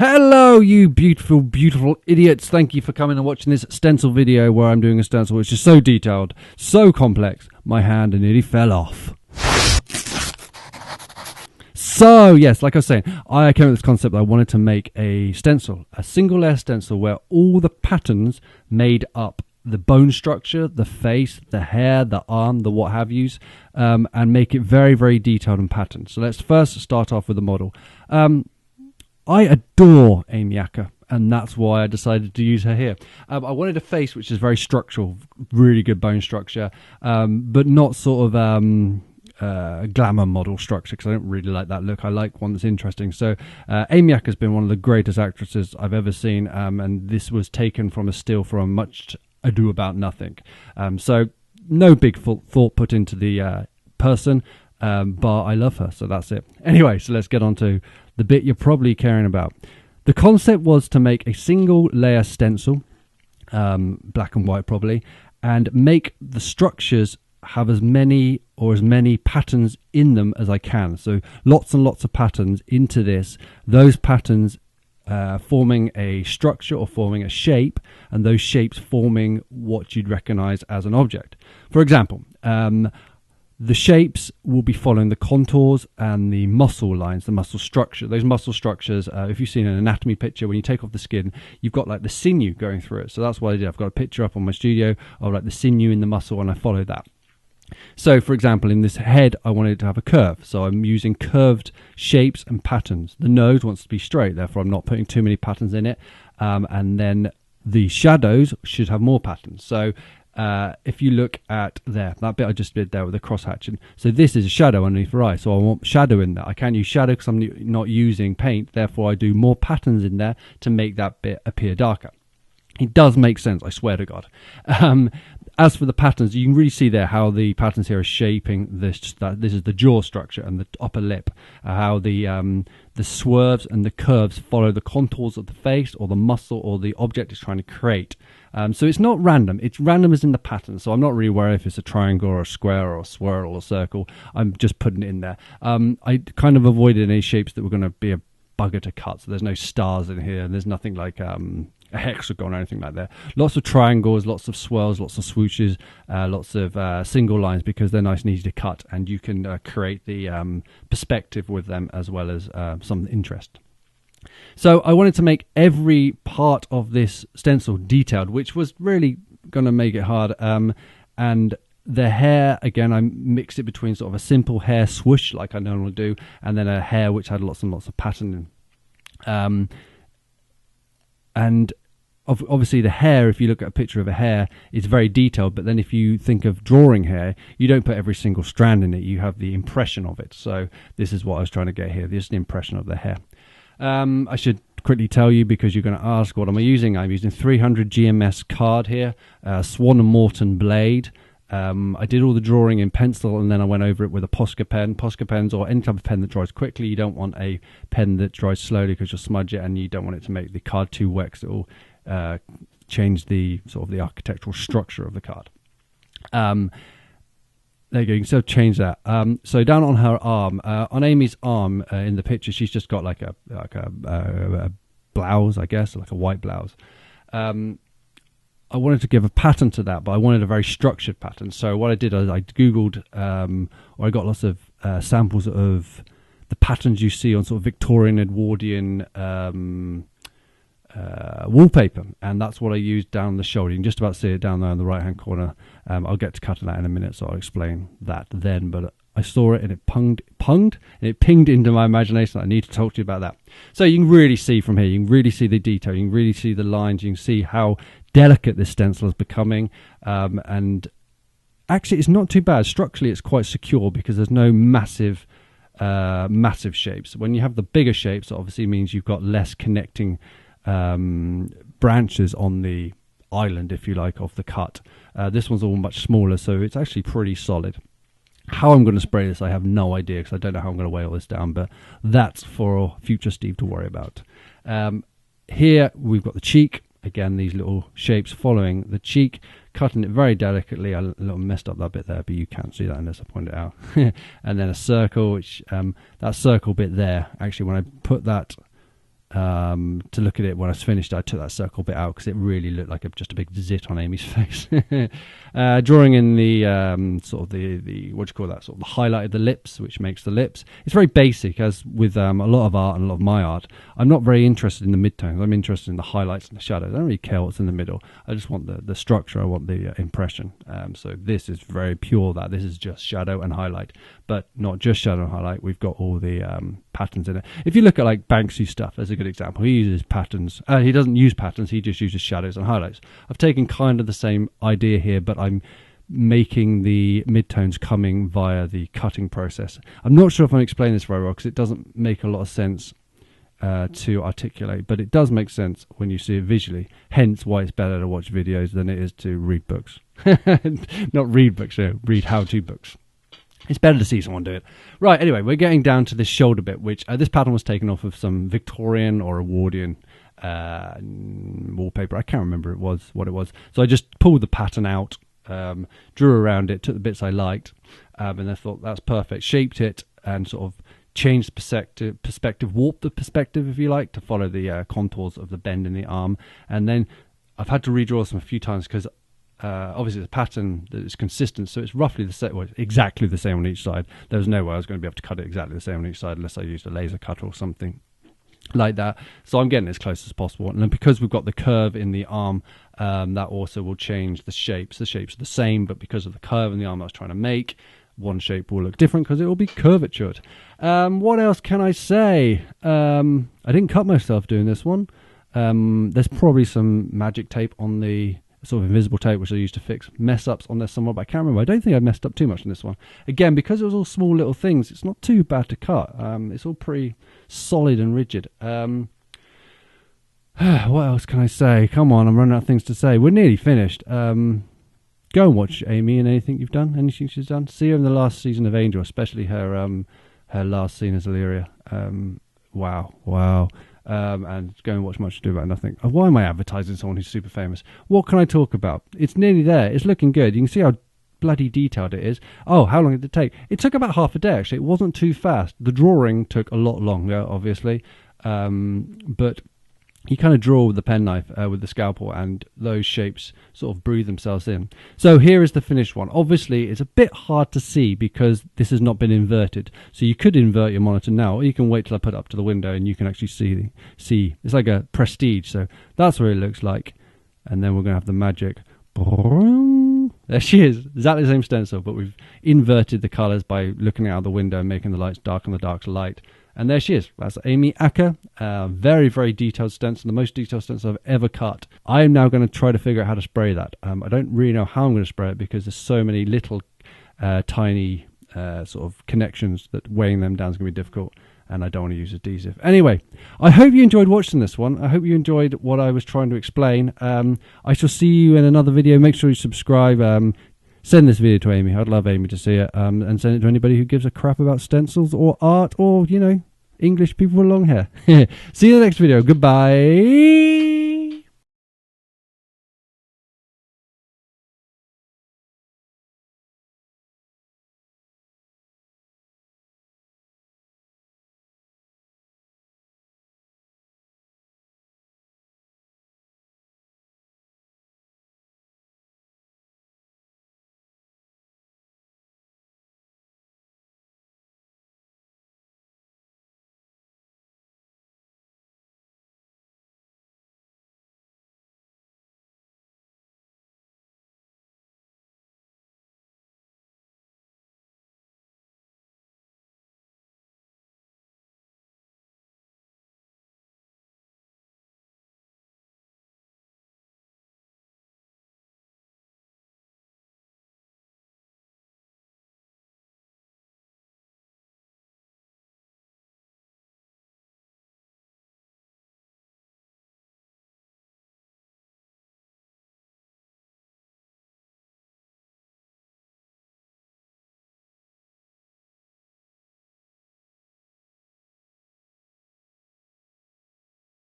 Hello, you beautiful, beautiful idiots. Thank you for coming and watching this stencil video where I'm doing a stencil which is so detailed, so complex, my hand nearly fell off. So, yes, like I was saying, I came up with this concept that I wanted to make a stencil, a single layer stencil where all the patterns made up the bone structure, the face, the hair, the arm, the what have yous, and make it very, very detailed and patterned. So let's first start off with the model. I adore Amy Acker, and that's why I decided to use her here. I wanted a face which is very structural, really good bone structure, but not sort of glamour model structure, because I don't really like that look. I like one that's interesting. So Amy Acker's been one of the greatest actresses I've ever seen, and this was taken from a still from Much Ado About Nothing. So no big thought put into the person, but I love her, so that's it. Anyway, so let's get on to the bit you're probably caring about. The concept was to make a single layer stencil, black and white probably, and make the structures have as many patterns in them as I can. So lots and lots of patterns into this. Those patterns forming a structure or forming a shape, and those shapes forming what you'd recognize as an object. For example, the shapes will be following the contours and the muscle lines, the muscle structure. Those muscle structures, if you've seen an anatomy picture, when you take off the skin, you've got like the sinew going through it. So that's what I did. I've got a picture up on my studio of like the sinew in the muscle, and I follow that. So, for example, in this head, I wanted it to have a curve. So I'm using curved shapes and patterns. The nose wants to be straight, therefore I'm not putting too many patterns in it. And then the shadows should have more patterns. So if you look at there, that bit I just did there with the cross hatching. So this is a shadow underneath her eye. So I want shadow in there. I can't use shadow because I'm not using paint. Therefore, I do more patterns in there to make that bit appear darker. It does make sense, I swear to God. As for the patterns, you can really see there how the patterns here are shaping this. This is the jaw structure and the upper lip. How the swerves and the curves follow the contours of the face or the muscle or the object is trying to create. So it's not random. It's random as in the pattern. So I'm not really worried if it's a triangle or a square or a swirl or a circle. I'm just putting it in there. I kind of avoided any shapes that were going to be a bugger to cut. So there's no stars in here, and there's nothing like a hexagon or anything like that. Lots of triangles, lots of swirls, lots of swooshes, lots of single lines, because they're nice and easy to cut, and you can create the perspective with them as well as some interest. So I wanted to make every part of this stencil detailed, which was really going to make it hard. And the hair, again, I mixed it between sort of a simple hair swoosh like I normally do, and then a hair which had lots and lots of pattern in. And obviously the hair, if you look at a picture of a hair, it's very detailed, but then if you think of drawing hair, you don't put every single strand in it, you have the impression of it. So this is what I was trying to get here, just an impression of the hair. I should quickly tell you, because you're going to ask, what am I using? I'm using 300 GMS card here, Swan and Morton blade. I did all the drawing in pencil, and then I went over it with a Posca pen. Posca pens, or any type of pen that dries quickly. You don't want a pen that dries slowly because you'll smudge it, and you don't want it to make the card too wet because it will change the sort of the architectural structure of the card. There you go, you can sort of change that. So down on her arm, on Amy's arm in the picture, she's just got like a blouse, I guess, like a white blouse. I wanted to give a pattern to that, but I wanted a very structured pattern. So what I did is I Googled, or I got lots of samples of the patterns you see on sort of Victorian, Edwardian wallpaper, and that's what I used down the shoulder. You can just about see it down there in the right hand corner. I'll get to cutting that in a minute, so I'll explain that then, but I saw it and it pinged into my imagination. I need to talk to you about that. So you can really see from here, you can really see the detail, you can really see the lines, you can see how delicate this stencil is becoming, and actually it's not too bad. Structurally it's quite secure because there's no massive shapes. When you have the bigger shapes, it obviously means you've got less connecting branches on the island, if you like, of the cut. This one's all much smaller, so it's actually pretty solid. How I'm going to spray this, I have no idea, because I don't know how I'm going to weigh all this down, but that's for future Steve to worry about. Here we've got the cheek. Again, these little shapes following the cheek, cutting it very delicately. I a little messed up that bit there, but you can't see that unless I point it out. And then a circle, which that circle bit there, actually when I put that to look at it when I was finished. I took that circle bit out because it really looked like just a big zit on Amy's face. Drawing in the sort of the what do you call that, sort of the highlight of the lips, which makes the lips. It's very basic, as with a lot of art and a lot of my art. I'm not very interested in the midtones. I'm interested in the highlights and the shadows. I don't really care what's in the middle. I just want the structure. I want the impression. So this is very pure. That this is just shadow and highlight, but not just shadow and highlight. We've got all the patterns in it. If you look at like Banksy stuff, as a good example, he uses patterns. He doesn't use patterns. He just uses shadows and highlights. I've taken kind of the same idea here, but I'm making the midtones coming via the cutting process. I'm not sure if I'm explaining this very well because it doesn't make a lot of sense to articulate, but it does make sense when you see it visually. Hence why it's better to watch videos than it is to read books. Not read books, read how-to books. It's better to see someone do it. Right, anyway, we're getting down to this shoulder bit, which this pattern was taken off of some Victorian or Edwardian wallpaper. I can't remember what it was. So I just pulled the pattern out, drew around it, took the bits I liked, and I thought that's perfect. Shaped it and sort of changed the perspective, warped the perspective, if you like, to follow the contours of the bend in the arm. And then I've had to redraw some a few times because obviously the pattern that is consistent, so it's roughly the same, well, exactly the same on each side. There was no way I was going to be able to cut it exactly the same on each side unless I used a laser cutter or something like that. So I'm getting as close as possible, and then because we've got the curve in the arm, that also will change the shapes. The shapes are the same, but because of the curve in the arm I was trying to make, one shape will look different because it will be curvatured. What else can I say? I didn't cut myself doing this one. There's probably some magic tape on the sort of invisible tape which I used to fix mess ups on there somewhere, but I can't remember. I don't think I messed up too much in this one. Again, because it was all small little things, it's not too bad to cut. It's all pretty solid and rigid. What else can I say? Come on, I'm running out of things to say. We're nearly finished. Go and watch Amy and anything you've done, anything she's done. See her in the last season of Angel, especially her last scene as Illyria. Wow. And go and watch Much Ado About Nothing. Why am I advertising someone who's super famous? What can I talk about? It's nearly there. It's looking good. You can see how bloody detailed it is. Oh, how long did it take? It took about half a day, actually. It wasn't too fast. The drawing took a lot longer, obviously. But you kind of draw with the penknife, with the scalpel, and those shapes sort of breathe themselves in. So here is the finished one. Obviously, it's a bit hard to see because this has not been inverted. So you could invert your monitor now, or you can wait till I put it up to the window and you can actually see. It's like a prestige. So that's what it looks like. And then we're going to have the magic. There she is. Exactly the same stencil, but we've inverted the colors by looking out the window and making the lights dark and the darks light. And there she is. That's Amy Acker. Very, very detailed stencil. The most detailed stencil I've ever cut. I am now going to try to figure out how to spray that. I don't really know how I'm going to spray it because there's so many little tiny sort of connections that weighing them down is going to be difficult. And I don't want to use adhesive. Anyway, I hope you enjoyed watching this one. I hope you enjoyed what I was trying to explain. I shall see you in another video. Make sure you subscribe. Send this video to Amy. I'd love Amy to see it. And send it to anybody who gives a crap about stencils or art or, English people with long hair. See you in the next video. Goodbye.